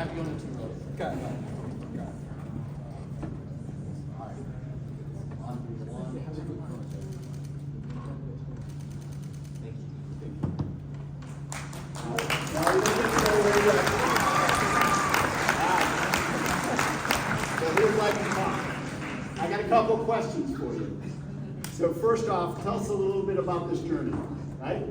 have you on the 2 rows. Okay. I got a couple questions for you. So first off, tell us a little bit about this journey, right?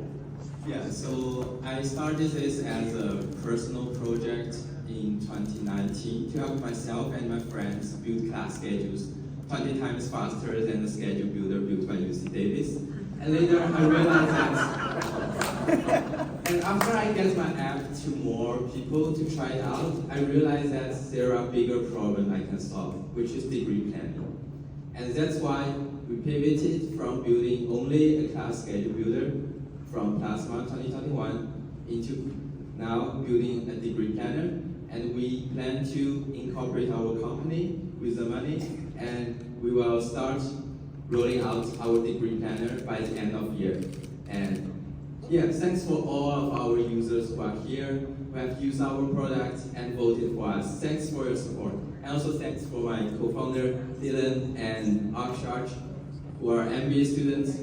Yeah, so I started this as a personal project in 2019 to help myself and my friends build class schedules 20 times faster than the schedule builder built by UC Davis. And later I realized that, and after I get my app to more people to try it out, I realized that there are bigger problems I can solve, which is degree planning. And that's why we pivoted from building only a class schedule builder from Plasma 2021 into now building a degree planner. And we plan to incorporate our company with the money, and we will start rolling out our degree planner by the end of the year. And yeah, thanks for all of our users who are here, who have used our product and voted for us. Thanks for your support. And also thanks for my co-founder, Dylan and Aksharj, who are MBA students,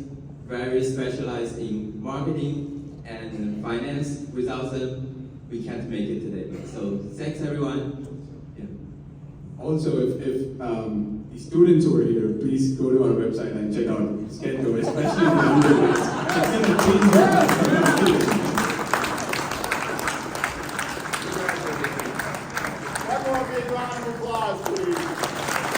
very specialized in marketing and finance. Without them, we can't make it today. So thanks everyone. Yeah. Also, if the students who are here, please go to our website and check out SchedGo, especially in the user base. It's going to change your life. One more big round of applause, please.